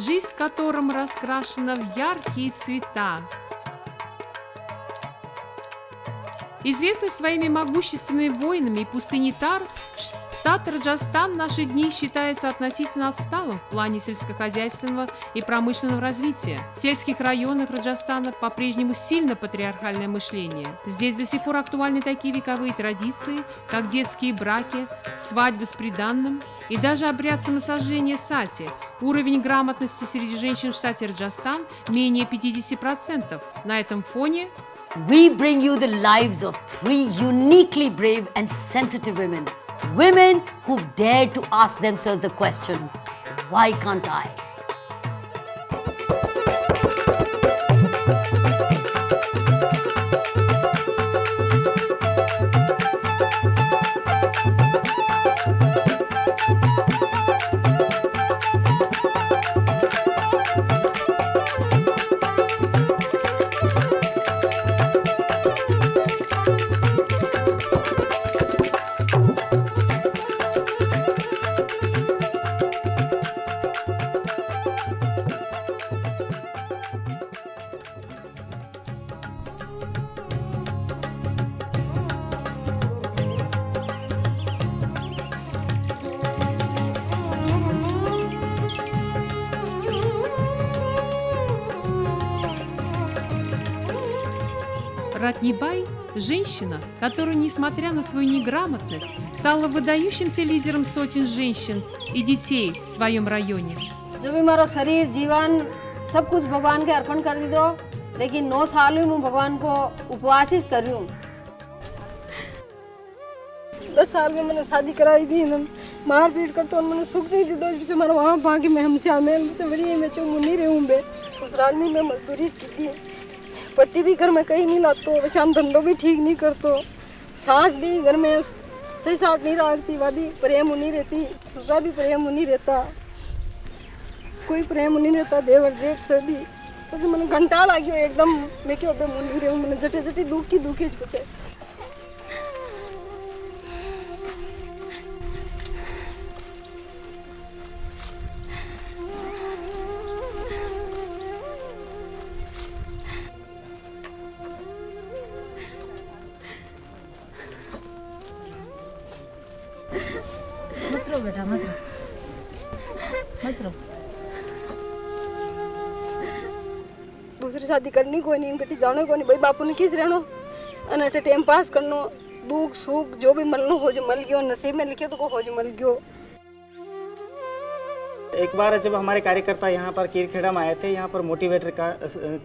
жизнь в котором раскрашена в яркие цвета. Известный своими могущественными войнами и пустыней Тар, штат Раджастан в наши дни считается относительно отсталым в плане сельскохозяйственного и промышленного развития. В сельских районах Раджастана по-прежнему сильно патриархальное мышление. Здесь до сих пор актуальны такие вековые традиции, как детские браки, свадьбы с приданным и даже обряд самосожжения сати. Уровень грамотности среди женщин в штате Раджастан менее 50%. На этом фоне we bring you the lives of 3 uniquely brave and sensitive women. Women who've dared to ask themselves the question, why can't I? Ратнибай – женщина, которая, несмотря на свою неграмотность, стала выдающимся лидером сотен женщин и детей в своем районе. जो भी मारो शरीर जीवन सब कुछ भगवान के अर्पण कर दी दो, लेकिन 9 साल हुई मैं भगवान को उपवास ही कर रही हूँ। 10 साल में मैंने शादी कराई थी, मार पीट कर तो मैंने सुख नहीं दी दो, इससे मारा वहाँ भागी मैं हमसे हमसे बड़ी मैं चो मुनी रहूँ बे ससुराल में मैं मजदूरी की थी, पति भी घर में कहीं नहीं लातो, वैसे हम धंधो भी ठीक नहीं करतो, सास भी घर में सही साथ नहीं रखती, वह भी प्रेम नहीं रहती, ससुरा भी प्रेम नहीं रहता, कोई प्रेम नहीं रहता, देवर जेठ से भी પછી મને ઘંટા લાગ્યો એકદમ મેં કહ્યું બે મુની રહ્યું મને જટે જટી દુખી જ પછી बेटा मत रो। दूसरी शादी करनी कोई नहीं, बेटी जानो कोई नहीं, भाई बापू ने किस रहनो अने टाइम पास करनो, दुख सुख जो भी मलनो हो जो मल गयो, नसीब में लिखे तो को हो जो मल गयो। एक बार जब हमारे कार्यकर्ता यहाँ पर कीरखेड़ा में आए थे, यहाँ पर मोटिवेटर का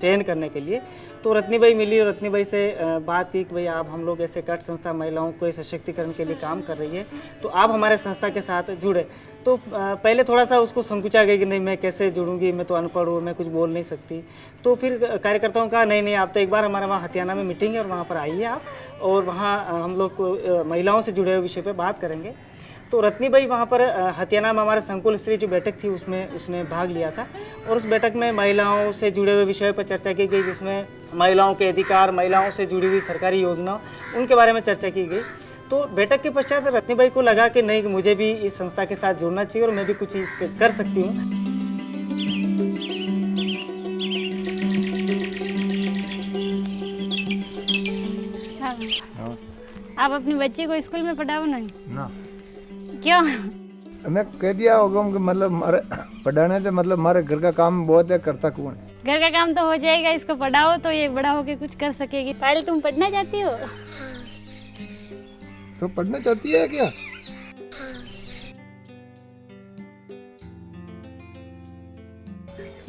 चयन करने के लिए, तो रत्नीबाई मिली और रत्नीबाई से बात की कि भाई आप हम लोग ऐसे कट संस्था महिलाओं को सशक्तिकरण के लिए काम कर रही है, तो आप हमारे संस्था के साथ जुड़े। तो पहले थोड़ा सा उसको संकुचा गया कि नहीं मैं कैसे जुड़ूंगी, मैं तो अनपढ़ हूँ, मैं कुछ बोल नहीं सकती। तो फिर कार्यकर्ताओं का नहीं आप तो एक बार हमारे वहाँ हथियाना में मीटिंग है और वहाँ पर आइए आप, और वहाँ हम लोग को महिलाओं से जुड़े हुए विषय पर बात करेंगे। तो रत्नीबाई वहाँ पर हथियाना में हमारे संकुल स्त्री जो बैठक थी उसमें भाग लिया था, और उस बैठक में महिलाओं से जुड़े हुए विषयों पर चर्चा की गई, जिसमें महिलाओं के अधिकार, महिलाओं से जुड़ी हुई सरकारी योजना, उनके बारे में चर्चा की गई। तो बैठक के पश्चात रत्नीबाई को लगा कि नहीं मुझे भी इस संस्था के साथ जुड़ना चाहिए और मैं भी कुछ चीज़ कर सकती हूँ। आप अपनी बच्ची को स्कूल में पढ़ाओ नहीं ना, क्यों? मैं कह दिया होगा कि मतलब मारे पढ़ाने से मतलब हमारे घर का काम बहुत है, करता कौन है? घर का काम तो हो जाएगा, इसको पढ़ाओ तो ये बड़ा होके कुछ कर सकेगी। पहले तुम पढ़ना चाहती हो? तो पढ़ना चाहती है क्या?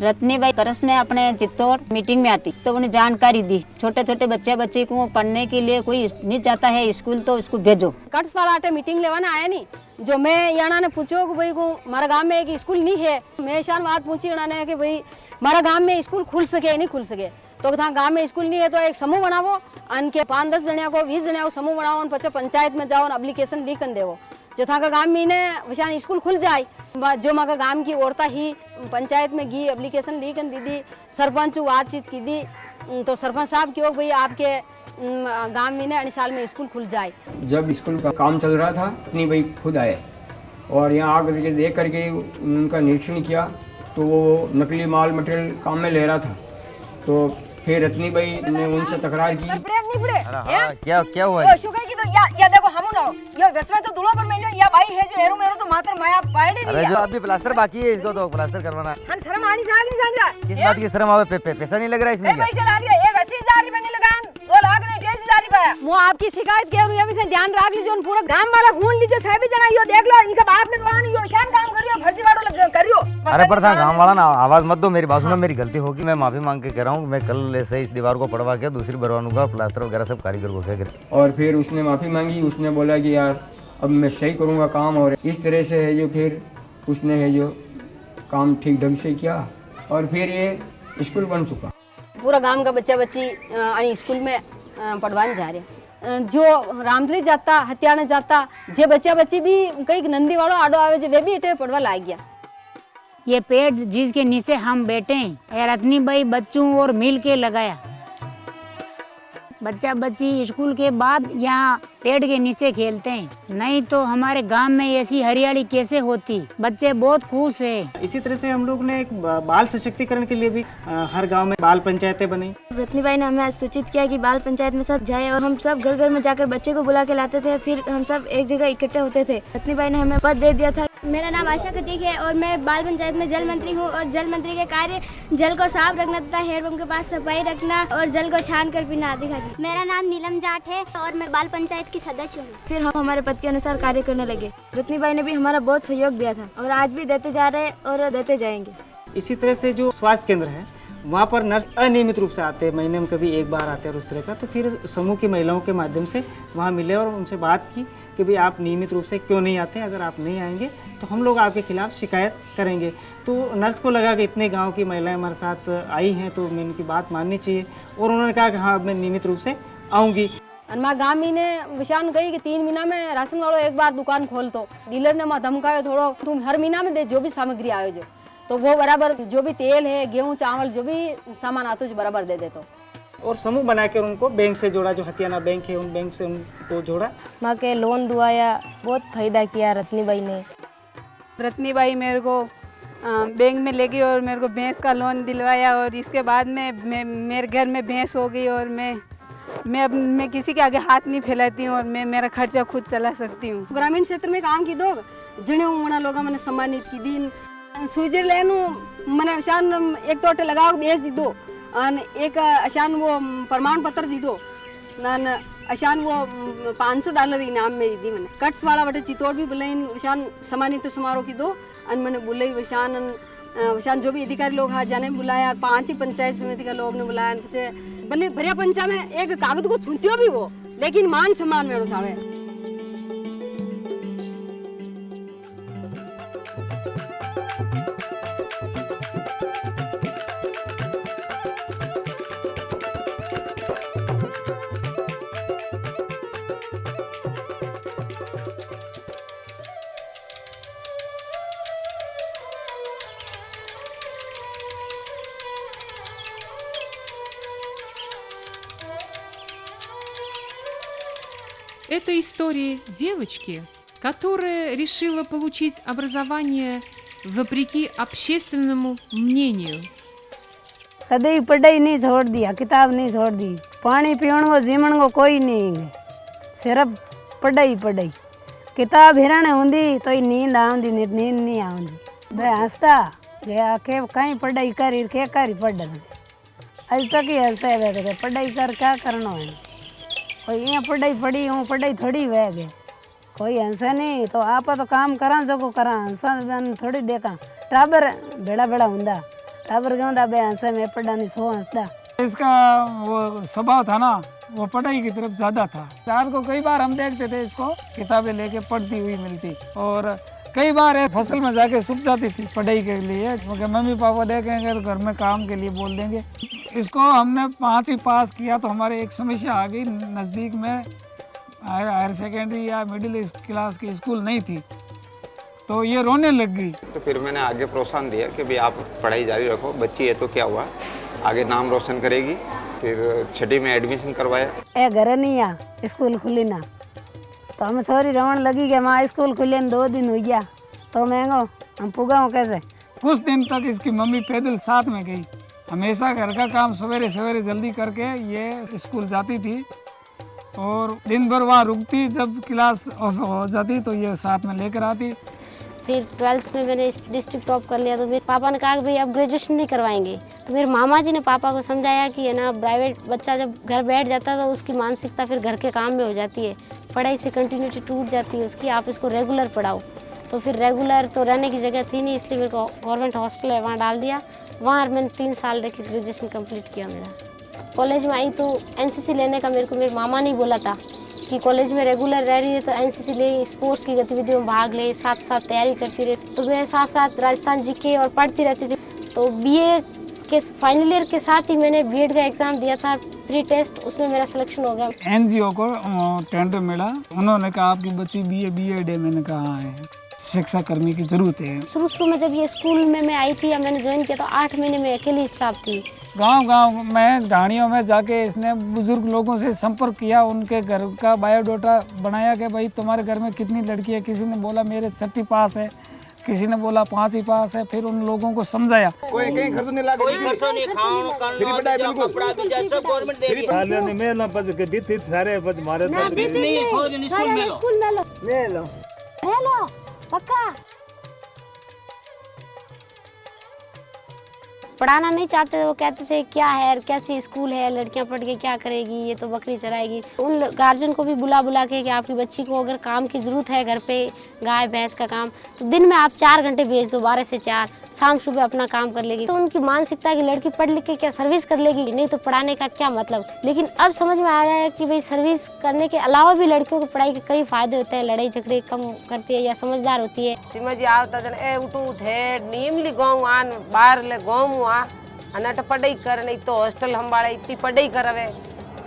रत्नीबाई करस ने अपने चित्तौड़ मीटिंग में आती तो उन्हें जानकारी दी, छोटे छोटे बच्चे को पढ़ने के लिए कोई नहीं जाता है स्कूल तो इसको भेजो। कट्स वाला आटे मीटिंग लेवाना आया नहीं, जो मैं याना ने पूछो कि भाई को हमारा गांव में एक स्कूल नहीं है, मैं शान बात पूछी याना ने कि भाई हमारा गांव में स्कूल खुल सके नहीं खुल सके, तो था गांव में स्कूल नहीं है तो एक समूह बनावो, अनके 5-10 जणिया को 20 जणिया को समूह बनाओ, पचे पंचायत में जाओ एप्लीकेशन लिखन देवो, जो था का गांव में ने वशान स्कूल खुल जाए। जो माँ का गांव की औरतें ही पंचायत में गई एप्लीकेशन लिखन दीदी, सरपंच बातचीत की दी, तो सरपंच साहब क्यों भाई आपके गांव में ने साल में स्कूल खुल जाए। जब स्कूल का काम चल रहा था रत्नीबाई खुद आए और यहाँ आकर के देख करके उनका निरीक्षण किया तो वो नकली माल मटेरियल काम में ले रहा था। तो फिर रत्नी भाई ने उनसे तकरार की। क्या क्या हुआ ओ शुगर की तो या देखो हम ना ये वैसे तो दूल्हा पर मैंने या भाई है जो एरो मेरो तो मात्र माया पाड़े अरे जो अभी प्लास्टर बाकी है इसको तो प्लास्टर करवाना है। हम शर्म आनी साग नहीं जान रहा किस बात की शर्म आवे? पैसा नहीं लग रहा इसमें क्या? पैसे लाग रहे एक 80,000 की बनी लगान 2 लाख ने 80,000 ही पाया। मो आपकी शिकायत कह रही है अभी से ध्यान रख लीजिए। पूरा ग्राम वाला खून लीजिए सभी जना यो देख लो इनका बाप ने तो यो शान काम करियो फर्जीवाड़ो लग करियो। अरे पर था गांव वाला ना आवाज मत दो, मेरी बात सुनो, मेरी गलती होगी, मैं माफी मांग के कह रहा हूँ। मैं कल से इस दीवार को पड़वा के दूसरी भरवाऊंगा, प्लास्टर वगैरह सब कारीगर को कह के। और फिर उसने माफ़ी मांगी। उसने बोला कि यार अब मैं सही करूँगा काम, और इस तरह से है जो फिर उसने है जो काम ठीक ढंग से किया और फिर ये स्कूल बन चुका। पूरा गांव का बच्चा बच्ची स्कूल में पढ़वाने जा रहे जो रामधरी जाता हत्याने जाता जे बच्चा बच्ची भी कई नंदी वालों आडो आवे जे वे भी इटे पढ़वा लाग गया। ये पेड़ जिसके नीचे हम बैठे हैं रत्नी भाई बच्चों और मिल के लगाया। बच्चा बच्ची स्कूल के बाद यहाँ पेड़ के नीचे खेलते हैं, नहीं तो हमारे गांव में ऐसी हरियाली कैसे होती। बच्चे बहुत खुश हैं। इसी तरह से हम लोग ने एक बाल सशक्तिकरण के लिए भी हर गांव में बाल पंचायतें बनाई। रत्नी बाई ने हमें आज सूचित किया कि बाल पंचायत में सब जाए और हम सब घर घर में जाकर बच्चे को बुला के लाते थे, फिर हम सब एक जगह इकट्ठे होते थे। रत्नी बाई ने हमें पद दे दिया था। मेरा नाम आशा खटीक है और मैं बाल पंचायत में जल मंत्री हूँ और जल मंत्री के कार्य जल को साफ रखना तथा हैंडपंप के पास सफाई रखना और जल को छान कर पीना आदि खाती। मेरा नाम नीलम जाट है और मैं बाल पंचायत की सदस्य हूँ। फिर हम हमारे पद के अनुसार कार्य करने लगे। रत्नी बाई ने भी हमारा बहुत सहयोग दिया था और आज भी देते जा रहे और देते जाएंगे। इसी तरह से जो स्वास्थ्य केंद्र है वहाँ पर नर्स अनियमित रूप से आते हैं, महीने में कभी एक बार आते हैं और उस तरह का। तो फिर समूह की महिलाओं के माध्यम से वहाँ मिले और उनसे बात की कि भाई आप नियमित रूप से क्यों नहीं आते, अगर आप नहीं आएंगे तो हम लोग आपके खिलाफ शिकायत करेंगे। तो नर्स को लगा कि इतने गांव की महिलाएं हमारे साथ आई हैं तो मैं इनकी बात माननी चाहिए और उन्होंने कहा कि हाँ मैं नियमित रूप से आऊँगी। अनमा गामी ने विशान कही कि 3 महीना में राशन वालों एक बार दुकान खोल तो डीलर ने मां धमकायो थोड़ो तुम हर महीना में दे जो भी सामग्री आयो जो तो वो बराबर जो भी तेल है गेहूं चावल जो भी सामान आता है जो बराबर दे देते। और समूह बनाकर उनको बैंक से जोड़ा, जो हथियाना बैंक है उन बैंक से उनको जोड़ा। माँ के लोन दुआया, बहुत फायदा किया रत्नी बाई ने। रत्नी बाई मेरे को बैंक में ले गई और मेरे को भैंस का लोन दिलवाया और इसके बाद में मेरे घर में भैंस हो गई और मैं किसी के आगे हाथ नहीं फैलाती हूँ और मैं मेरा खर्चा खुद चला सकती हूँ। ग्रामीण क्षेत्र में काम की दो जने उमड़ा लोग मैंने सम्मानित की दिन स्विट्जरलैंड मैंने अशान एक तोटे लगा बेच दी दो और एक अशान वो प्रमाण पत्र दी दो नान अशान वो $500 इनाम में दी मैंने। कट्स वाला बटे चित्तौड़ भी बुलाई अशान सम्मानित समारोह की दो और मैंने बुलाई वशान जो भी अधिकारी लोग हाँ जाने बुलाया 5 ही पंचायत समिति का लोग ने बुलाया। भले भरिया पंचा में एक कागज को छूतियो भी वो लेकिन मान सम्मान में सावे। Это история девочки, которая решила получить образование вопреки общественному мнению. कभी पढ़ाई नहीं छोड़ दिया, किताब नहीं छोड़ दी, पानी पीने को जीवन को कोई नहीं, सिर्फ पढ़ाई पढ़ाई। किताब हिराने होंगी तो नींद आऊंदी, नींद नहीं आऊंदी। मैं हंसता गया के कहीं पढ़ाई करी के करी पढ़ अज तक ही हंसे वे पढ़ाई कर क्या करना है। कोई यहाँ पढ़ाई पढ़ी हूँ पढ़ाई थोड़ी वह गए कोई हंसा नहीं तो आप तो काम करा जो करा हंसा थोड़ी देखा टाबर बेड़ा बेड़ा होंदा टाबर कहता बे हंसा मैं पढ़ा नहीं सो हंसदा। इसका वो स्वभाव था ना वो पढ़ाई की तरफ ज़्यादा था। रात को कई बार हम देखते थे इसको किताबें लेके पढ़ती हुई मिलती और कई बार फसल में जाके छुप जाती थी पढ़ाई के लिए क्योंकि मम्मी पापा देखेंगे तो घर में काम के लिए बोल देंगे। इसको हमने 5वीं पास किया तो हमारे एक समस्या आ गई, नज़दीक में हायर सेकेंडरी या मिडिल क्लास की स्कूल नहीं थी तो ये रोने लग गई। तो फिर मैंने आगे प्रोत्साहन दिया कि भाई आप पढ़ाई जारी रखो, बच्ची है तो क्या हुआ आगे नाम रोशन करेगी। फिर 6वीं में एडमिशन करवाया। ए घर नहीं आ स्कूल खुली ना तो हम सॉरी रोन लगी कि माँ स्कूल खुले 2 दिन हो गया तो महंगो हम पुगाओ कैसे कुछ दिन तक इसकी मम्मी पैदल साथ में गई, हमेशा घर का काम सवेरे सवेरे जल्दी करके ये स्कूल जाती थी और दिन भर वहाँ रुकती, जब क्लास हो जाती तो ये साथ में लेकर आती। फिर 12th में मैंने डिस्ट्रिक्ट टॉप कर लिया तो मेरे पापा ने कहा कि भाई अब ग्रेजुएशन नहीं करवाएंगे। तो मेरे मामा जी ने पापा को समझाया कि है ना, प्राइवेट बच्चा जब घर बैठ जाता है तो उसकी मानसिकता फिर घर के काम में हो जाती है, पढ़ाई से कंटिन्यूटी टूट जाती है उसकी, आप इसको रेगुलर पढ़ाओ। तो फिर रेगुलर तो रहने की जगह थी नहीं, इसलिए मेरे को गवर्नमेंट हॉस्टल है वहाँ डाल दिया। वहाँ मैंने 3 साल रह के ग्रेजुएशन कंप्लीट किया मेरा। कॉलेज में आई तो एनसीसी लेने का मेरे को मेरे मामा ने बोला था कि कॉलेज में रेगुलर रह रही है तो एनसीसी ले, स्पोर्ट्स की गतिविधियों में भाग ले, साथ साथ तैयारी करती रहे। तो मैं साथ साथ राजस्थान जीके और पढ़ती रहती थी। तो बीए के फाइनल ईयर के साथ ही मैंने बीएड का एग्ज़ाम दिया था, प्री टेस्ट, उसमें मेरा सिलेक्शन हो गया। एनजीओ को टेंडर मिला, उन्होंने कहा आपकी बच्ची बीए बीएड है। मैंने कहा है, शिक्षा कर्मी की जरूरत है। शुरू में जब ये स्कूल में मैं आई थी या मैंने ज्वाइन किया तो 8 महीने में अकेली स्टाफ थी। गांव में ढाणियों में जाके इसने बुजुर्ग लोगों से संपर्क किया, उनके घर का बायोडाटा बनाया कि भाई तुम्हारे घर में कितनी लड़की है। किसी ने बोला मेरे 6वीं पास है, किसी ने बोला 5वीं पास है। फिर उन लोगों को समझाया कोई कहीं खर्च नहीं लगा, कोई खर्च नहीं, खाओ करना कपड़ा भी सब गवर्नमेंट दे रही है। हां मैं ना पद के बीत सारे पद मारे तो नहीं छोड़ स्कूल में लो पक्का पढ़ाना नहीं चाहते, वो कहते थे क्या है, कैसी स्कूल है, लड़कियां पढ़ के क्या करेगी, ये तो बकरी चराएगी। उन गार्जियन को भी बुला के कि आपकी बच्ची को अगर काम की ज़रूरत है घर पे, गाय भैंस का काम, तो दिन में आप 4 घंटे भेज दो, 12 से 4, शाम सुबह अपना काम कर लेगी। तो उनकी मानसिकता की लड़की पढ़ लिख के क्या सर्विस कर लेगी, नहीं तो पढ़ाने का क्या मतलब। लेकिन अब समझ में आ रहा है कि भाई सर्विस करने के अलावा भी लड़कियों को पढ़ाई के कई फायदे होते हैं, लड़ाई झगड़े कम करती है या समझदार होती है। सिमजी आवता जन ए उठू थे नीमली गाँव आन बाहर ले गाँव आ अनट पढ़ाई कर, नहीं तो हॉस्टल हमारे इतनी पढ़ाई करवे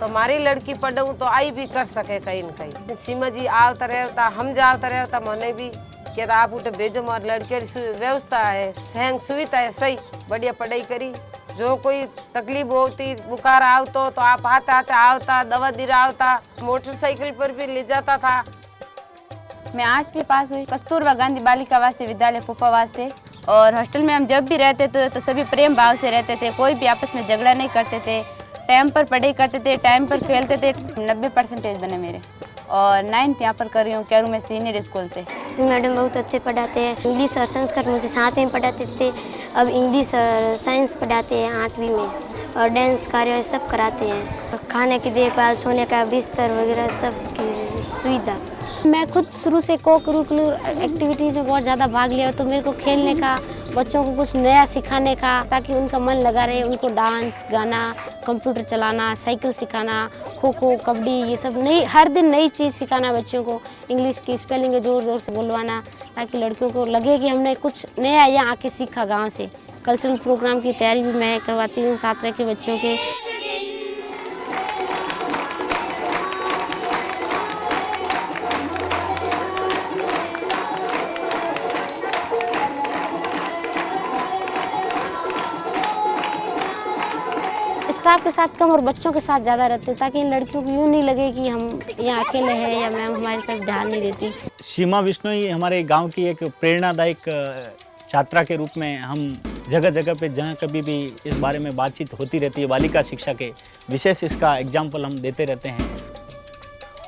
तो हमारी लड़की पढ़ूँ तो आई भी कर सके कहीं न कहीं। सिमजी आवता रहता, हम जाता रहता, मैंने भी कि आप उठे भेजो, मार लड़की व्यवस्था है, सहंग सुविधा है, सही बढ़िया पढ़ाई करी। जो कोई तकलीफ होती, बुखार आवतो तो आप आते आते आवता, दवा दिरा आवता, मोटरसाइकिल पर भी ले जाता था। मैं 8वीं पास हुई कस्तूरबा गांधी बालिका आवासीय विद्यालय पुपावास से। और हॉस्टल में हम जब भी रहते थे तो सभी प्रेम भाव से रहते थे, कोई भी आपस में झगड़ा नहीं करते थे, टाइम पर पढ़ाई करते थे, टाइम पर खेलते थे। 90% बने मेरे। और 9th यहाँ पर कर रही हूँ क्यारू में सीनियर स्कूल से। मैडम बहुत अच्छे पढ़ाते हैं, इंग्लिश और संस्कृत मुझे 7वीं में पढ़ाते थे, अब इंग्लिश और साइंस पढ़ाते हैं 8वीं में, और डांस कार्य सब कराते हैं, खाने की देखभाल, सोने का बिस्तर वगैरह सब की सुविधा। मैं खुद शुरू से को करिकुलर एक्टिविटीज़ में बहुत ज़्यादा भाग लिया, तो मेरे को खेलने का, बच्चों को कुछ नया सिखाने का, ताकि उनका मन लगा रहे, उनको डांस, गाना, कंप्यूटर चलाना, साइकिल सिखाना, खो खो, कबड्डी, ये सब नई, हर दिन नई चीज़ सिखाना बच्चों को, इंग्लिश की स्पेलिंग ज़ोर ज़ोर से बोलवाना, ताकि लड़कियों को लगे कि हमने कुछ नया यहाँ आके सीखा गाँव से। कल्चरल प्रोग्राम की तैयारी भी मैं करवाती हूँ 7 तरह के बच्चों के। स्टाफ के साथ कम और बच्चों के साथ ज़्यादा रहते, ताकि इन लड़कियों को यूँ नहीं लगे कि हम यहाँ अकेले हैं या मैम हमारी तरफ ध्यान नहीं देती। सीमा बिश्नोई हमारे गांव की एक प्रेरणादायक छात्रा के रूप में हम जगह जगह पे जहाँ कभी भी इस बारे में बातचीत होती रहती है, बालिका शिक्षा के विशेष इसका एग्जाम्पल हम देते रहते हैं।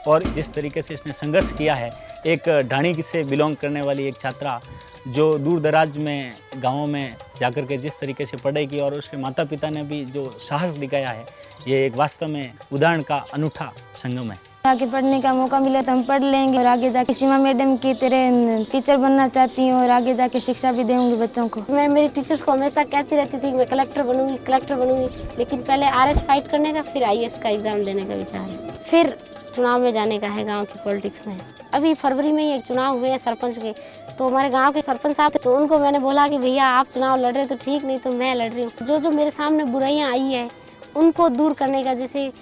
और जिस तरीके से इसने संघर्ष किया है, एक ढाणी से बिलोंग करने वाली एक छात्रा जो दूर दराज में गाँवों में जाकर के जिस तरीके से पढ़ाई की, और उसके माता पिता ने भी जो साहस दिखाया है, ये एक वास्तव में उदाहरण का अनूठा संगम है। आगे पढ़ने का मौका मिले तो हम पढ़ लेंगे, और आगे जाके सीमा मैडम की तरह टीचर बनना चाहती हूँ, और आगे जाके शिक्षा भी दूंगी बच्चों को। मैं मेरी टीचर्स को हमेशा कहती रहती थी मैं कलेक्टर बनूंगी, लेकिन पहले RS फाइट करने का, फिर IAS का एग्ज़ाम देने का विचार है, फिर चुनाव में जाने का है गांव की पॉलिटिक्स में। अभी फरवरी में ही एक चुनाव हुए हैं सरपंच के, तो हमारे गांव के सरपंच साहब थे, तो उनको मैंने बोला कि भैया आप चुनाव लड़ रहे तो ठीक, नहीं तो मैं लड़ रही हूँ। जो मेरे सामने बुराइयाँ आई है उनको दूर करने का, जैसे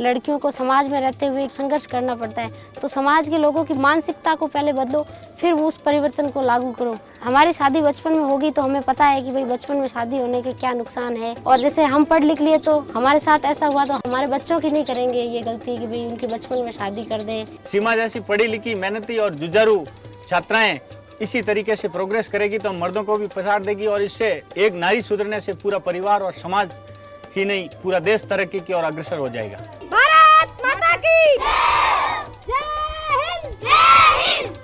लड़कियों को समाज में रहते हुए संघर्ष करना पड़ता है, तो समाज के लोगों की मानसिकता को पहले बदलो, फिर वो उस परिवर्तन को लागू करो। हमारी शादी बचपन में होगी तो हमें पता है कि भाई बचपन में शादी होने के क्या नुकसान है, और जैसे हम पढ़ लिख लिए तो हमारे साथ ऐसा हुआ, तो हमारे बच्चों की नहीं करेंगे ये गलती कि भाई उनके बचपन में शादी कर दें। सीमा जैसी पढ़ी लिखी, मेहनती और जुझारू छात्राएं इसी तरीके से प्रोग्रेस करेगी तो मर्दों को भी पछाड़ देगी और इससे एक नारी सुधरने से पूरा परिवार और समाज ही नहीं पूरा देश तरक्की की ओर अग्रसर हो जाएगा। भारत माता की जय हिंद जय हिंद।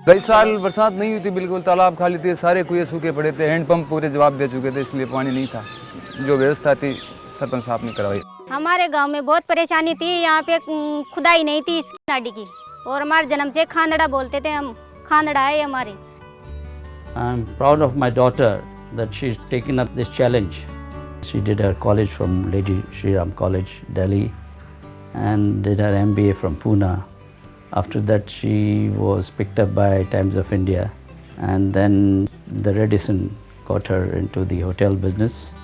कई साल बरसात नहीं हुई थी, बिल्कुल तालाब खाली थे, सारे कुएं सूखे पड़े थे, हैंडपंप पूरे जवाब दे चुके थे, इसलिए पानी नहीं था। जो व्यवस्था थी सरपंच साहब ने करवाई। हमारे गांव में बहुत परेशानी थी, यहाँ पे खुदाई नहीं थी इस नाडी की, और हमारे जन्म से खांदड़ा बोलते थे हम, खांदड़ा है हमारे। I am proud of my daughter that she's taken up this challenge. She did her college from Lady Shri Ram College, Delhi, and did her MBA from Pune. After that, she was picked up by Times of India, and then the Radisson got her into the hotel business,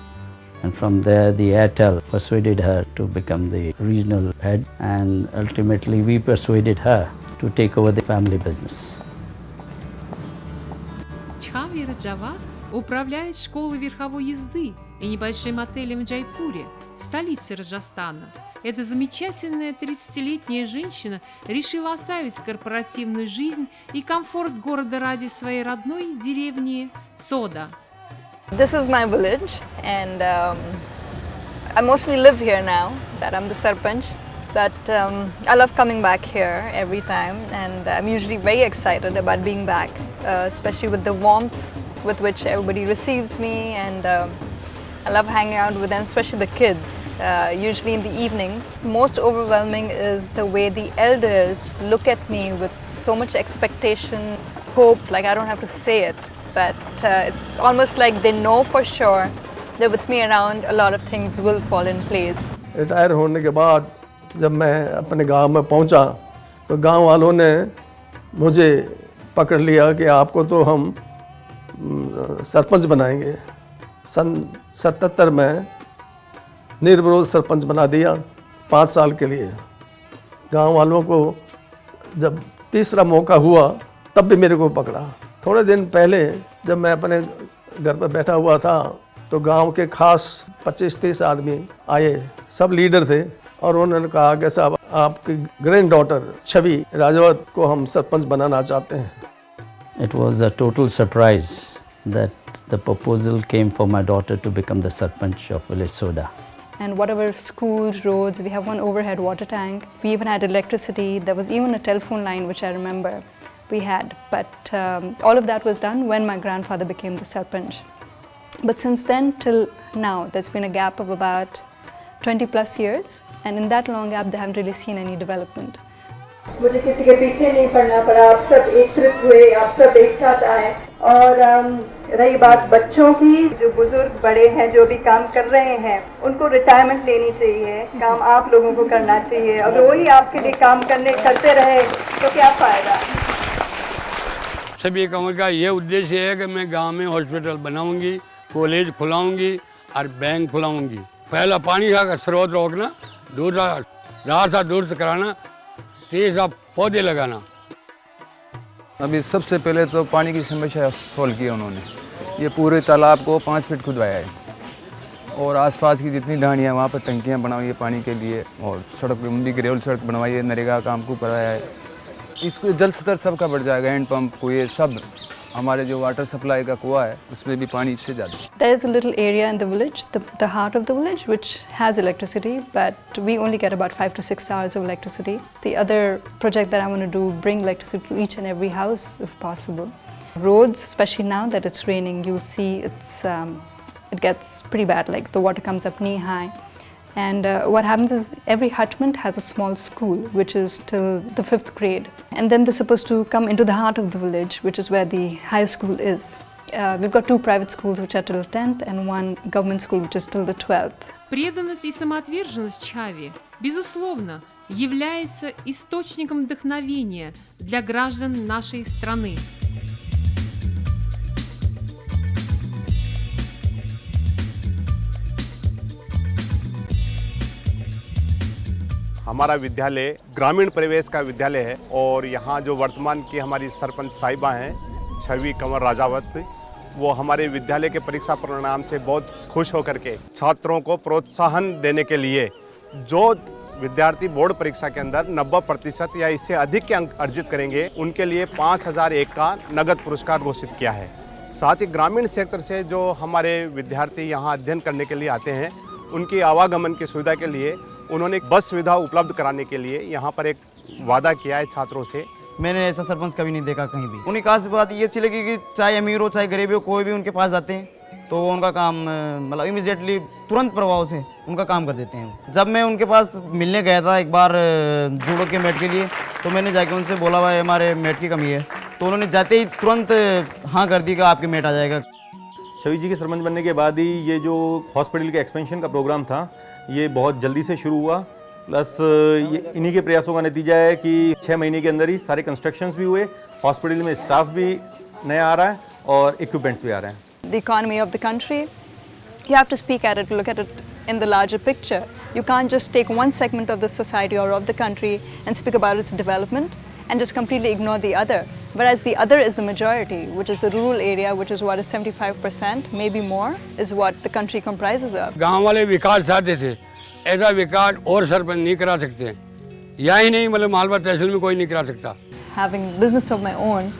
and from there the Airtel persuaded her to become the regional head, and ultimately we persuaded her to take over the family business. Чхави Раджават управляет школой верховой езды и небольшим отелем в Джайпуре, столице Раджастана. Эта замечательная 30-летняя женщина решила оставить корпоративную жизнь и комфорт города ради своей родной деревни Сода. This is my village, and I mostly live here now that I'm the Sarpanch. But I love coming back here every time, and I'm usually very excited about being back, especially with the warmth with which everybody receives me, and I love hanging out with them, especially the kids, usually in the evening. Most overwhelming is the way the elders look at me with so much expectation, hope, like I don't have to say it, but it's almost like they know for sure that with me around, a lot of things will fall in place. Retire होने के बाद जब मैं अपने गांव में पहुंचा तो गांव वालों ने मुझे पकड़ लिया कि आपको तो हम सरपंच बनाएंगे। सन 77 में निर्विरोध सरपंच बना दिया 5 साल के लिए। गांव वालों को जब तीसरा मौका हुआ तब भी मेरे को पकड़ा। थोड़े दिन पहले जब मैं अपने घर पर बैठा हुआ था तो गांव के खास 25-30 आदमी आए, सब लीडर थे, और उन्होंने कहा कि साहब आपकी ग्रैंड डॉटर छवि राजावत को हम सरपंच बनाना चाहते हैं। It was a total surprise that the proposal came for my daughter to become the Sarpanch of village Soda. And whatever schools, roads, we have one overhead water tank. We even had electricity. There was even a telephone line, which I remember we had. But all of that was done when my grandfather became the Sarpanch. But since then till now, there's been a gap of about 20 plus years. And in that long gap, they haven't really seen any development. मुझे किसी के पीछे नहीं पड़ना पड़ा, आप सब एकत्रित हुए, आप सब एक साथ आए। और रही बात बच्चों की, जो बुजुर्ग बड़े हैं जो भी काम कर रहे हैं उनको रिटायरमेंट लेनी चाहिए, काम आप लोगों को करना चाहिए। और वही आपके लिए काम करते रहे तो क्या फ़ायदा। सभी गाँव का ये उद्देश्य है कि मैं गांव में हॉस्पिटल बनाऊंगी, कॉलेज खुलाऊंगी और बैंक खुलाऊंगी। पहला पानी का स्रोत रोकना, दूसरा रास्ता दुरुस्त कराना, तीसरा पौधे लगाना। अभी सबसे पहले तो पानी की समस्या सॉल्व की उन्होंने। ये पूरे तालाब को 5 फीट खुदवाया है और आसपास की जितनी ढाणियाँ वहाँ पर टंकियाँ बनाई है पानी के लिए, और सड़क उनकी ग्रेवल सड़क बनवाई है, नरेगा काम को कराया है। इसको जल स्तर सबका बढ़ जाएगा, हैंडपम्प कुएं सब, हमारे जो वाटर सप्लाई का कुआं है उसमें भी पानी इससे ज़्यादा। There is a little area in the village, the heart of the village, which has electricity, but we only get about 5 to 6 hours of electricity. The other project that I want to do, bring electricity to each and every house if possible. Roads, especially now that it's raining, you'll see it gets pretty bad, like the water comes up knee high. And what happens is every hutment has a small school, which is till the 5th grade. And then they're supposed to come into the heart of the village, which is where the high school is. We've got 2 private schools which are till 10th and 1 government school which is till the 12th. Преданность и самоотверженность Чхави, безусловно, является источником вдохновения для граждан нашей страны. हमारा विद्यालय ग्रामीण परिवेश का विद्यालय है और यहाँ जो वर्तमान की हमारी सरपंच साहिबा हैं छवि कंवर राजावत, वो हमारे विद्यालय के परीक्षा परिणाम से बहुत खुश होकर के छात्रों को प्रोत्साहन देने के लिए जो विद्यार्थी बोर्ड परीक्षा के अंदर 90% या इससे अधिक के अंक अर्जित करेंगे उनके लिए 5001 का नगद पुरस्कार घोषित किया है। साथ ही ग्रामीण क्षेत्र से जो हमारे विद्यार्थी यहाँ अध्ययन करने के लिए आते हैं उनकी आवागमन की सुविधा के लिए उन्होंने बस सुविधा उपलब्ध कराने के लिए यहाँ पर एक वादा किया है छात्रों से। मैंने ऐसा सरपंच कभी नहीं देखा कहीं भी। उन्हीं खास बात ये अच्छी लगी कि चाहे अमीर हो चाहे गरीब हो कोई भी उनके पास जाते हैं तो उनका काम मतलब इमीडिएटली तुरंत प्रभाव से उनका काम कर देते हैं। जब मैं उनके पास मिलने गया था एक बार जूडो के मैट के लिए तो मैंने जाके उनसे बोला भाई हमारे मैट की कमी है, तो उन्होंने जाते ही तुरंत हाँ कर दी कि आपके मैट आ जाएगा। छवि जी के सरपंच बनने के बाद ही ये जो हॉस्पिटल के एक्सपेंशन का प्रोग्राम था ये बहुत जल्दी से शुरू हुआ, प्लस ये इन्हीं के प्रयासों का नतीजा है कि 6 महीने के अंदर ही सारे कंस्ट्रक्शंस भी हुए, हॉस्पिटल में स्टाफ भी नया आ रहा है और इक्विपमेंट्स भी आ रहे हैं। The economy of the country, you have to speak at it, look at it in the larger picture. You can't just take one segment of the society or of the country and speak about its development and just completely ignore the other. Whereas the other is the majority, which is the rural area, which is what is 75%, maybe more, is what the country comprises of. गांव वाले विकास चाहते थे, ऐसा विकास और सरपंच नहीं करा सकते, या ही नहीं मतलब मालवा तहसील में कोई नहीं करा सकता। Having business of my own,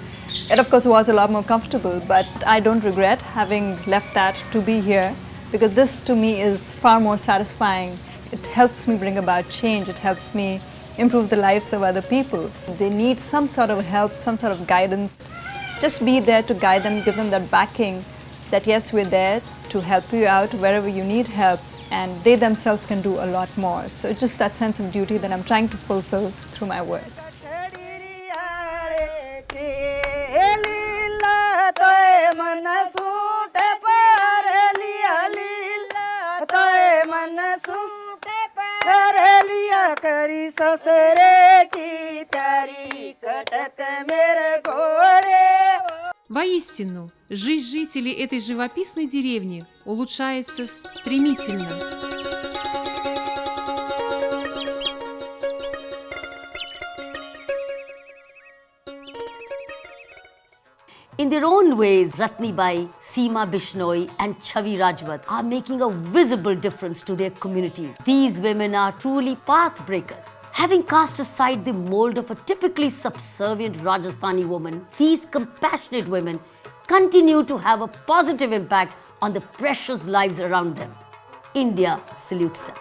it of course was a lot more comfortable, but I don't regret having left that to be here because this to me is far more satisfying. It helps me bring about change, it helps me improve the lives of other people. They need some sort of help, some sort of guidance. Just be there to guide them, give them that backing that yes, we're there to help you out wherever you need help, and they themselves can do a lot more. So it's just that sense of duty that I'm trying to fulfill through my work. करी ससरे की तारी कटक मेरे घोड़े। Воистину, жизнь жителей этой живописной деревни улучшается стремительно. In their own ways, Ratnibai, Seema Bishnoi and Chavi Rajwat are making a visible difference to their communities. These women are truly path breakers. Having cast aside the mold of a typically subservient Rajasthani woman, these compassionate women continue to have a positive impact on the precious lives around them. India salutes them.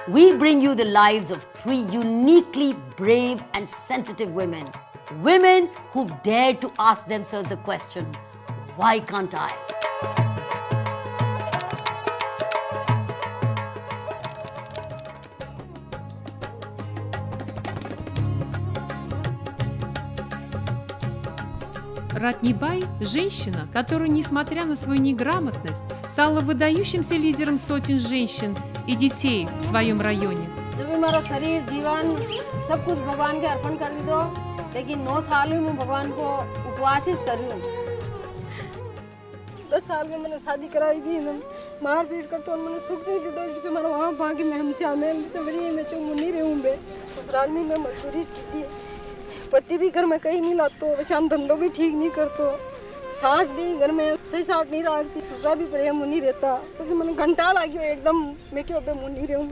We bring you the lives of 3 uniquely brave and sensitive women. Women who've dared to ask themselves the question, why can't I? Ратнибай – женщина, которая, несмотря на свою неграмотность, стала выдающимся лидером сотен женщин и детей в своем районе. जब भी मेरा शरीर जीवन सब कुछ भगवान के अर्पण कर दी दो, लेकिन 9 साल में मैं भगवान को उपवास ही कर रही हूँ। 10 साल में मैंने शादी कराई थी, मार पीट कर तो मैंने सुख नहीं दी दो, जिससे मेरा वहाँ भागी मैं हमसे आमेल से बड़ी मैं चुम नहीं रहूँ बे। ससुराल में मैं मजदूरी की थी, पति भी घर में कहीं नहीं लातो, वैसे हम धंधों भी ठीक नहीं करतो, सास भी घर में सही साथ नहीं रखती, ससुरा भी प्रेम मुँह नहीं रहता, तो मैंने घंटा लगी एकदम मैं क्यों पे मुँह नहीं रहूँ।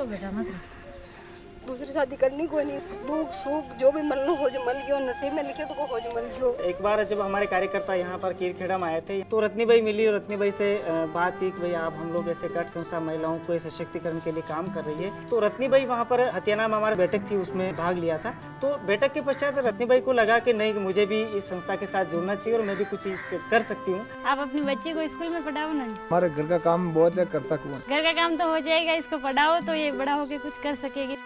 बेटा मत दूसरी शादी करनी कोई नहीं, दुख सुख जो भी मन हो जो मल गयो, नसीब में लिखे तो हो जो मल गयो। एक बार जब हमारे कार्यकर्ता यहाँ पर कीरखेड़ा में आए थे तो रत्नीबाई मिली और रत्नीबाई से बात की कि भाई आप हम लोग ऐसे कट संस्था महिलाओं को सशक्तिकरण के लिए काम कर रही है। तो रत्नीबाई वहाँ पर हथियाना में हमारी बैठक थी, उसमें भाग लिया था। तो बैठक के पश्चात रत्नीबाई को लगा कि नहीं, मुझे भी इस संस्था के साथ जुड़ना चाहिए और मैं भी कुछ कर सकती हूँ। आप अपने बच्चे को स्कूल में पढ़ाओ ना। हमारे घर का काम बहुत है, करता कौन? घर का काम तो हो जाएगा, इसको पढ़ाओ तो ये बड़ा होके कुछ कर सकेगी।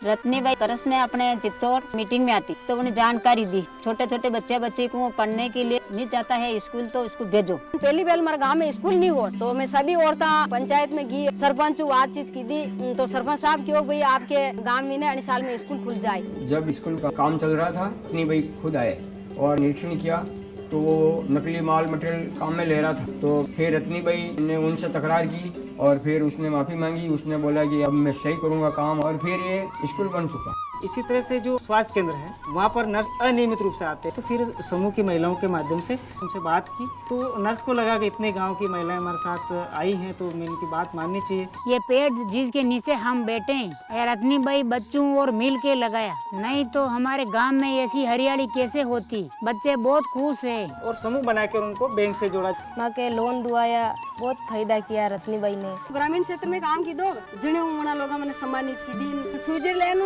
रत्नीबाई करस ने अपने चित्तौड़ मीटिंग में आती तो उन्हें जानकारी दी, छोटे छोटे बच्चे को पढ़ने के लिए नहीं जाता है स्कूल तो इसको भेजो। पहली बार हमारे गांव में स्कूल नहीं हुआ तो मैं सभी औरतें पंचायत में गई, सरपंच बातचीत की दी, तो सरपंच साहब क्यों भाई आपके गांव में ना साल में स्कूल खुल जाए। जब स्कूल का काम चल रहा था रत्नीबाई खुद आए और निरीक्षण किया तो वो नकली माल मटेरियल काम में ले रहा था। तो फिर रत्नीबाई ने उनसे तकरार की और फिर उसने माफ़ी मांगी, उसने बोला कि अब मैं सही करूँगा काम, और फिर ये स्कूल बन चुका। इसी तरह से जो स्वास्थ्य केंद्र है वहाँ पर नर्स अनियमित रूप से आते हैं, तो फिर समूह की महिलाओं के माध्यम से उनसे बात की तो नर्स को लगा कि इतने गांव की महिलाएं हमारे साथ आई हैं तो मैं इनकी बात माननी चाहिए। ये पेड़ जिसके नीचे हम बैठे हैं रत्नीबाई बच्चों और मिल के लगाया, नहीं तो हमारे गांव में ऐसी हरियाली कैसे होती। बच्चे बहुत खुश है और समूह बनाकर उनको बैंक से जोड़ा। माँ के लोन दुआया, बहुत फायदा किया रत्नीबाई ने। ग्रामीण क्षेत्र में काम की दो जिन्हें मना लोग मैंने सम्मानित की दिन स्विट्जरलैंड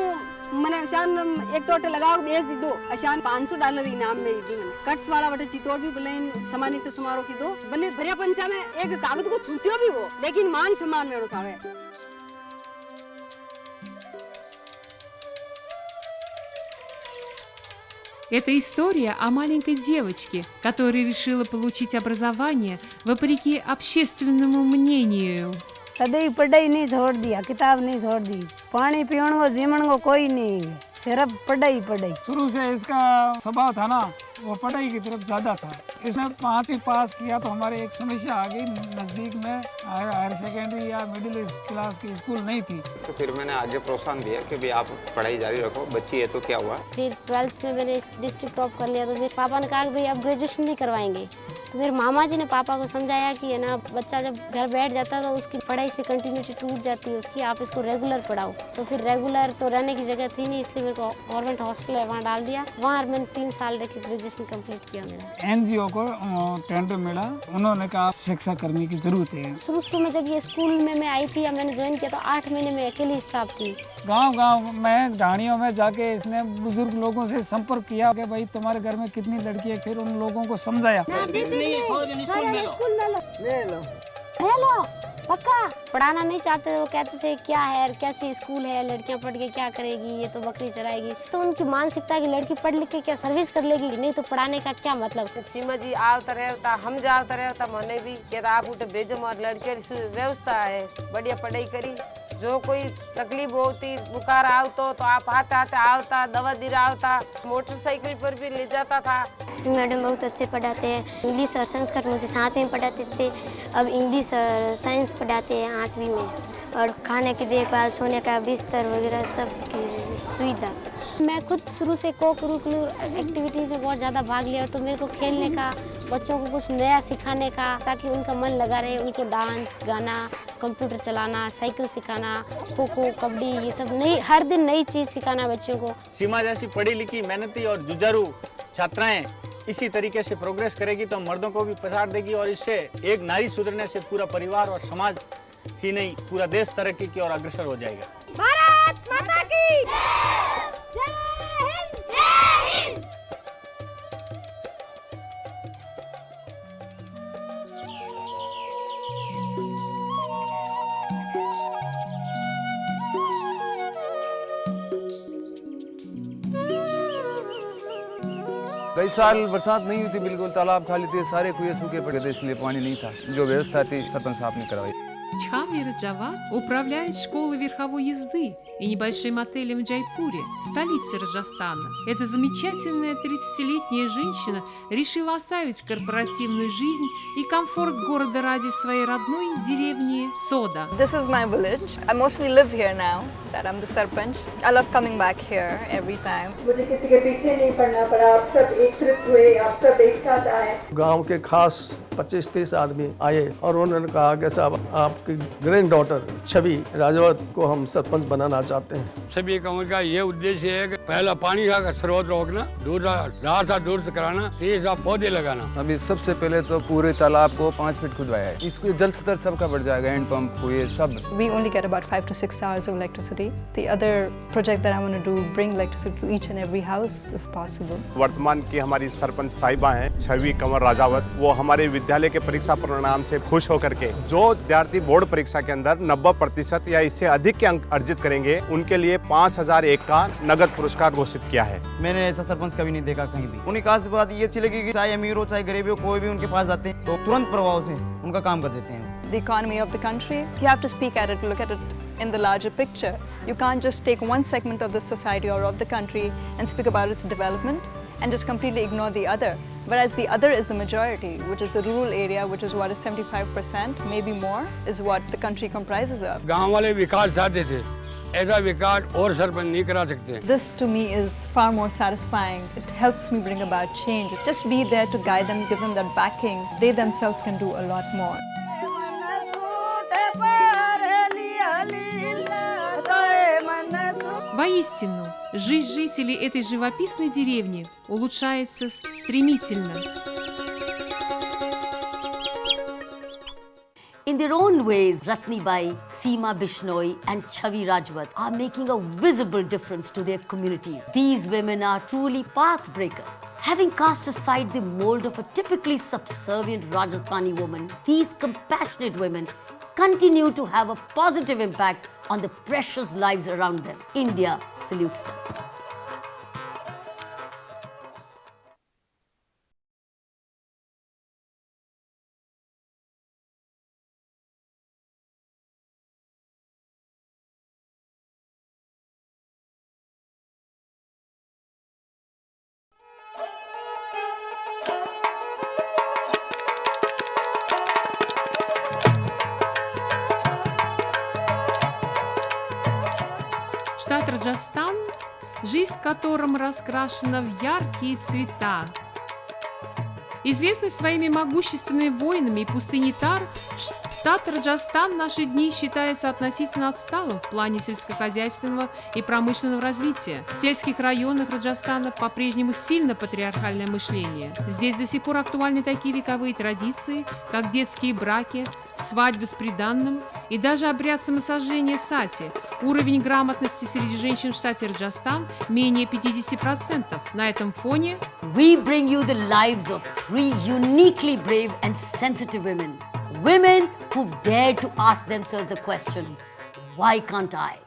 मैंने आसान एक तोटे लगाओ बेच दी दो, आसान $500 इनाम में दी मैंने। कट्स वाला बटे चित्तौड़ भी बुलाइन सम्मानित समारोह की दो, भले भरिया पंचा में एक कागज को छूतियो भी हो लेकिन मान सम्मान में चाहे। Это история о маленькой девочке, которая решила получить образование вопреки общественному мнению. कभी पढ़ाई नहीं छोड़ दिया, किताब नहीं छोड़ दी, पानी पीने को जीवन को कोई नहीं, सिर्फ पढ़ाई पढ़ाई। शुरू से इसका स्वभाव था ना वो पढ़ाई की तरफ ज़्यादा था। इसमें 5वीं पास किया तो हमारे एक समस्या आ गई, नज़दीक में हायर सेकेंडरी या मिडिल क्लास की स्कूल नहीं थी। तो फिर मैंने आगे प्रोत्साहन दिया कि भाई आप पढ़ाई जारी रखो, बच्ची है तो क्या हुआ। फिर 12th में मैंने डिस्ट्रिक्ट टॉप कर लिया तो मेरे पापा ने कहा कि भाई अब ग्रेजुएशन नहीं करवाएंगे। तो मेरे मामा जी ने पापा को समझाया कि है ना बच्चा जब घर बैठ जाता है तो उसकी पढ़ाई से कंटिन्यूटी टूट जाती है उसकी, आप इसको रेगुलर पढ़ाओ। तो फिर रेगुलर तो रहने की जगह थी नहीं, इसलिए मेरे को गवर्नमेंट हॉस्टल है वहाँ डाल दिया। वहाँ मैंने 3 साल रह के ग्रेजुएशन कंप्लीट किया मेरा। NGO को टेंडर मिला, उन्होंने कहा शिक्षा करने की जरूरत है। शुरू में जब ये स्कूल में मैं आई थी या मैंने ज्वाइन किया तो 8 महीने में अकेली स्टाफ थी। गांव में ढाणियों में जाके इसने बुजुर्ग लोगों से संपर्क किया कि भाई तुम्हारे घर में कितनी लड़की है, फिर उन लोगों को समझाया। पक्का पढ़ाना नहीं चाहते, वो कहते थे क्या है कैसी स्कूल है, लड़कियां पढ़ के क्या करेगी, ये तो बकरी चराएगी। तो उनकी मानसिकता की लड़की पढ़ लिख के क्या सर्विस कर लेगी, नहीं तो पढ़ाने का क्या मतलब। सीमा जी आवता रहता, हम जाता रहता, मने भी कहता आप उठे भेजो और लड़की व्यवस्था है बढ़िया पढ़ाई करी। जो कोई तकलीफ होती बुखार आवतो तो आप आते आते आवता, दवा दी आवता, मोटरसाइकिल पर भी ले जाता था। मैडम बहुत अच्छे पढ़ाते हैं, इंग्लिश और संस्कृत मुझे 7वीं में पढ़ाते थे, अब इंग्लिश और साइंस पढ़ाते हैं 8वीं में। और खाने की देखभाल, सोने का बिस्तर वगैरह सब की सुविधा। मैं खुद शुरू से को करिकुलर एक्टिविटीज़ में बहुत ज़्यादा भाग लिया, तो मेरे को खेलने का, बच्चों को कुछ नया सिखाने का, ताकि उनका मन लगा रहे। उनको डांस, गाना, कंप्यूटर चलाना, साइकिल सिखाना, खो खो, कबड्डी, ये सब नई हर दिन नई चीज़ सिखाना बच्चों को। सीमा जैसी पढ़ी लिखी, मेहनती और जुझारू छात्राएं इसी तरीके से प्रोग्रेस करेगी तो मर्दों को भी पछाड़ देगी, और इससे एक नारी सुधरने से पूरा परिवार और समाज ही नहीं पूरा देश तरक्की की ओर अग्रसर हो जाएगा। भारत माता की जय हिंद, जय हिंद। कई साल बरसात नहीं हुई थी, बिल्कुल तालाब खाली थे, सारे कुएं सूखे पड़े थे, इसलिए पानी नहीं था। जो व्यवस्था थी सरपंच साहब ने करवाई। Чхавир Джавад управляет школой верховой езды и небольшим отелем в Джайпуре, столице Раджастана. Эта замечательная 30-летняя женщина решила оставить корпоративную жизнь и комфорт города ради своей родной деревни Сода. This is my village. I mostly live here now that I'm the sarpanch. I love coming back here every time. मुझे किसी के पीछे नहीं पड़ना पड़ा, आप सब एकत्रित हुए, आप सब एक साथ आए। गांव के खास 25-30 आदमी आए और उन्होंने कहा कि साहब आपकी ग्रैंड डॉटर छवि राजवत को हम सरपंच बनाना चाहते हैं। सभी कामों का ये उद्देश्य है कि पहला पानी का स्रोत रोकना, दूसरा दूर से कराना, तीसरा पौधे लगाना। अभी सबसे पहले तो पूरे तालाब को 5 फीट खुदवाया है, इसको जल स्तर सबका बढ़ जाएगा, हैंड पंप हुए सब। We only get about 5 to 6 hours of electricity. The other project that I want to do, bring electricity to each and every house if possible. वर्तमान की हमारी सरपंच साहिबा हैं छवि कंवर राजावत, वो हमारे विद्यालय के परीक्षा परिणाम से खुश होकर के जो विद्यार्थी बोर्ड परीक्षा के अंदर 90% या इससे अधिक के अंक अर्जित करेंगे उनके लिए 5001 का नगद पुरस्कार घोषित किया है। मैंने ऐसा सरपंच कभी नहीं देखा कहीं भी। उन्हीं खास बात ये अच्छी लगी कि चाहे अमीर हो चाहे गरीब हो, कोई भी उनके पास जाते हैं तो तुरंत प्रभाव से उनका काम कर देते हैं। The economy of the country, you have to speak at it, look at it in the larger picture. You can't just take one segment of the society or of the country and speak about its development and just completely ignore the other. Whereas the other is the majority, which is the rural area, which is what is 75%, maybe more, is what the country comprises of. गांव वाले विकास चाहते थे, ऐसा विकास और सरपंच नहीं करा सकते। This to me is far more satisfying. It helps me bring about change. Just be there to guide them, give them that backing. They themselves can do a lot more. Воистину, жизнь жителей этой живописной деревни улучшается стремительно. In their own ways, Ratnibai, Seema Bishnoi and Chavi Rajwat are making a visible difference to their communities. These women are truly path breakers. Having cast aside the mold of a typically subservient Rajasthani woman, these compassionate women continue to have a positive impact on the precious lives around them. India salutes them. Штат Раджастан, жизнь в котором раскрашена в яркие цвета. Известный своими могущественными войнами и пустыней Тар, штат Раджастан в наши дни считается относительно отсталым в плане сельскохозяйственного и промышленного развития. В сельских районах Раджастана по-прежнему сильно патриархальное мышление. Здесь до сих пор актуальны такие вековые традиции, как детские браки, свадьбы с приданным и даже обряд самосожжения сати. Уровень грамотности среди женщин в штате Раджастан менее 50%. На этом фоне we bring you the lives of 3 uniquely brave and sensitive women. Women who dared to ask themselves the question, why can't I?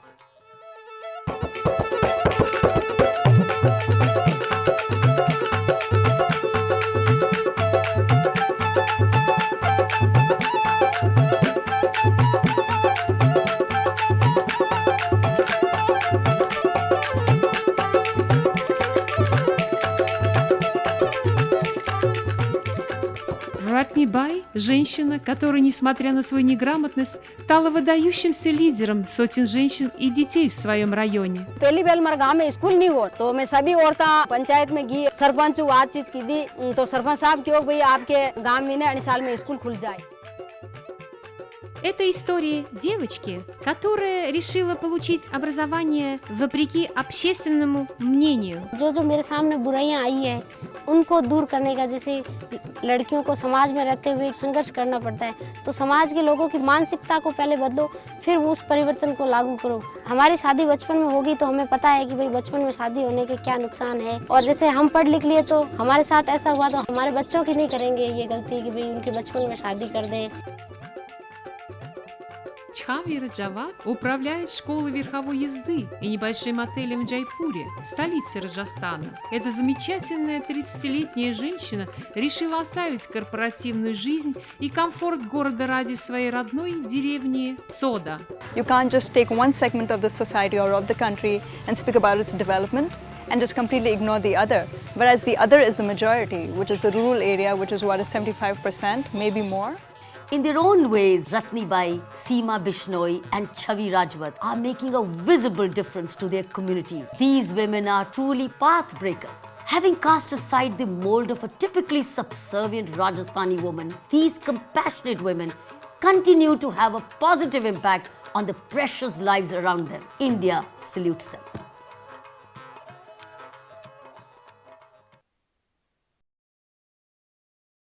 Ратнибай – женщина, которая, несмотря на свою неграмотность, стала выдающимся лидером сотен женщин и детей в своем районе. पहली बार हमारे गांव में school नहीं हुआ तो मैं सभी औरतें पंचायत में गई, सरपंच बातचीत की दी तो सरपंच साहब क्यों भाई आपके गांव में 9 साल में स्कूल खुल जाए। Это история девочки, которая решила получить образование वопреки общественному мнению. जो मेरे सामने बुराइयां आई है उनको दूर करने का, जैसे लड़कियों को समाज में रहते हुए संघर्ष करना पड़ता है, तो समाज के लोगों की मानसिकता को पहले बदलो, फिर वो उस परिवर्तन को लागू करो। हमारी शादी बचपन में होगी तो हमें पता है कि भाई बचपन में शादी होने के क्या नुकसान है, और जैसे हम पढ़ लिख लिए तो हमारे साथ ऐसा हुआ तो हमारे बच्चों की नहीं करेंगे ये गलती कि भाई उनके बचपन में शादी कर दें। Чхави Раджават управляет школой верховой езды и небольшим отелем в Джайпуре, столице Раджастана. Эта замечательная 30-летняя женщина решила оставить корпоративную жизнь и комфорт города ради своей родной деревни Сода. You can't just take one segment of the society or of the country and speak about its development and just completely ignore the other. Whereas the other is the majority, which is the rural area, which is what is 75%, maybe more. In their own ways, Ratnibai, Seema Bishnoi and Chhavi Rajwat are making a visible difference to their communities. These women are truly path breakers. Having cast aside the mold of a typically subservient Rajasthani woman, these compassionate women continue to have a positive impact on the precious lives around them. India salutes them.